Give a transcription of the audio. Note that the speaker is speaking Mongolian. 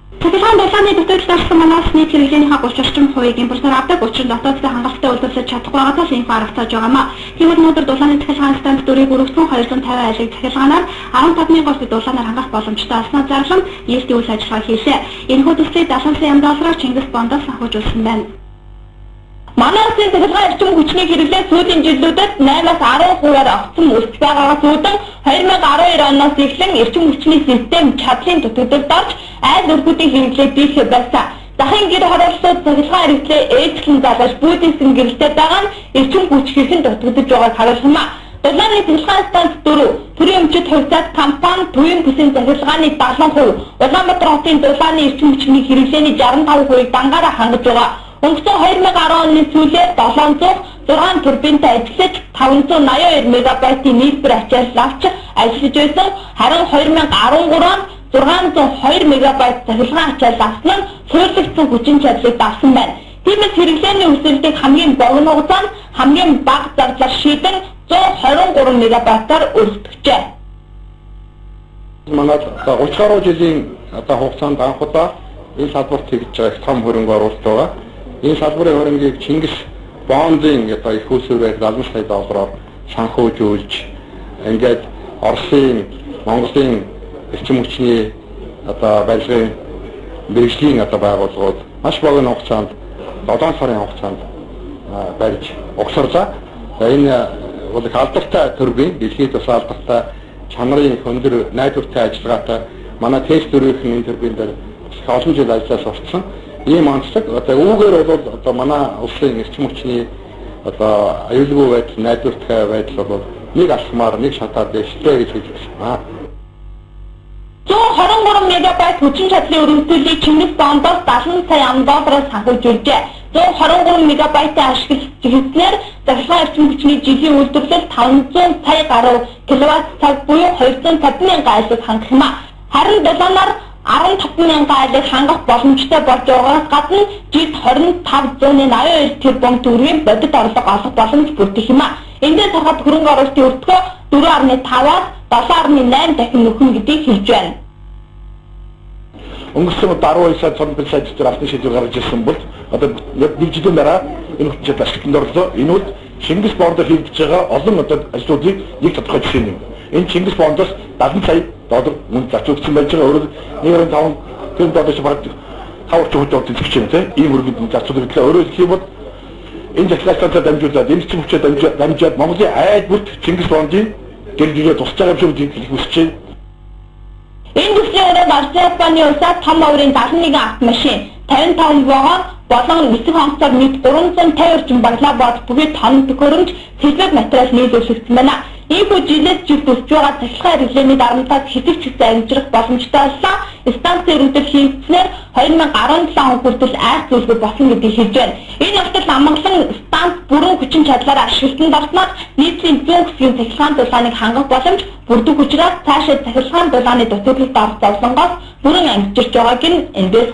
Цахилгаан дулааны дэвтэрчлэлсэн манаас нийт хэрэглээний 30% импортоор авдаг учир нь дотооддоо хангалттай үйлдвэрлэж чадахгүй байгаас энэ харагдаж байгаамаа. Тэгвэл өнөөдөр дулааны цахилгаан станц дүрийг өргөсөн 250 айлыг цахилгаанаар 15,000 орчим дулаанаар хангах боломжтой болсноо зарлан ээлт үйл ажиллагаа хийлээ. Энэхүү төслийг $70,000 Чингис Бондоос авахжуулсан байна. Манай улсын цахилгаан эрчим хүчний хэрэглээ сүүлийн жилүүдэд 8-10%-аар огцом өсөж байгаагаас үүдэн 2012 оноос эхлэн эрчим хүчний систем чадлын төтөлд орж айл өргүүдийн хэрэглээ дийлэх байсан. Дахин гэр хорооллууд цахилгаан хэрэглээ ээжлэн залгаж бүүдийнсэн гэрэлтэй байгаа нь эрчим хүч хэрхэн дутагдж байгааг харуулах юм а. Дулааны цахилгаан станц 4 төрийн өмчит хувьцаат компани төвийн бүсийн цахилгааны 70%, Улаанбаатар хотын дулааны эрчим хүчний хэрэглээний 65%-ийг дангаараа хангаж байгаа. Өнгөрсөн 2010 оны сүүлээр 706 турбинтай ажиллаж 582 мегабайтын нийлбэр ачаалал авч ажиллаж байсан. Харин 2013 онд 602 мегабайт цахилгаан ачаалал авсан нь суурьлагдсан хүчин чадлыг давсан байна. Тиймээс хэрэглээний өсөлтийг хамгийн богино хугацаанд хамгийн бага зардлаар шийдэн 123 мегабайтаар өргөжжээ. Манай 30 гаруй жилийн хугацаанд анх удаа энэ салбарт хийж байгаа их том хөрөнгө оруулалт байгаа. Энэ салбарын хөрөнгийг Чингис Бондын их усүрээр $70 сая санхүүжүүлж ингээд Оросын, Монголын эрчим хүчний барилгын мэргэжлийн байгууллагууд маш богино хугацаанд 7 сарын хугацаанд барьж угсарлаа. Энэ бол алдартай турбин, дэлхийд бас алдартай чанарын өндөр найдвартай ажиллагаатай манай тест дөрвийн энэ турбин дээр олон жил ажиллаж сурцсан. Ийм онцлог үүгээр бол манай улсын эрчим хүчний аюулгүй байдал, найдвартай байдал бол нэг алхмаар нэг шатаар дэвштэй гэж хэлж байна. 123 мегабайт хүчин чадлын өргөжлөлийг Чингис Бондоос $70 сая санхүүжүүлжээ. 123 мегабайтын ашиглаж хэвснээр цахилгаан эрчим хүчний жилийн үйлдвэрлэл 500 сая гаруй киловатт цаг буюу 250,000 айлыг хангах юм а. Харин дулаанаар 15,000 айлыг хангах боломжтой болж байгаагаас гадна жилд 2582 тэрбум төгрөгийн бодит орлого олох боломж бүрдэх юм а. Эндээс харахад хөрөнгө оруулалтын өртгөө 4.5-аас 7.8 дахин нөхөн гэдгийг хэлж байна. Өнгөрсөн 12 сая цорын сайд дээр автны шийдвэр гаргаж ирсэн бол нэг жилийн дараа энэ хүчтэй ашиглалтанд орлоо. Энэ бол Чингис Бондоор хийгдэж байгаа олон ажлуудыг нэг тодорхой жишээ юм. Энэ Чингис Бондоос $70 сая мөнгө зарцуулсан байж байгаа. Өөрөөр $1.5 тэрбум баг 5 орчим төгсөж байна тийм. Ийм өргөнд зарцуулагдлаа. Өөрөөр хэлбэл энэ захиалгаатай дамжуулаад эмчим хүчтэй дамжуулаад Монголын айл бүрт Чингис Бондын гэрэлгээ тусч байгаа юм шиг хэлэх хүсэж байна. Энэ төслийн өрөөнд Орос Японы улсаас том оврын 71 автомашин, 55 вагон болон нисэх хонцоор нийт 350 орчим баглаа бод бүхий тонн төхөөрөмж сэлбэг материал нийлүүлэгдсэн байна. Иймээс жилээс жил төсж байгаа цахилгаан хэрэглээний дарамтад хэсэг чигтээ амжирах боломжтой боллоо. Станцын өргөдөл хийгдснээр 2017 он хүртэл айх зүйлгүй болсон гэдгийг хэлж байна. Энэ явдал амгалан станц бүрэн хүчин чадлаар ашиглалтанд орсноор нийтийн 100 хэсгийн цахилгаан дулааныг хангах боломж бүрдэх учраас цаашаа цахилгаан дулааны дутагдлалд орох зовлонгоос бүрэн амжирч байгааг нь эндээс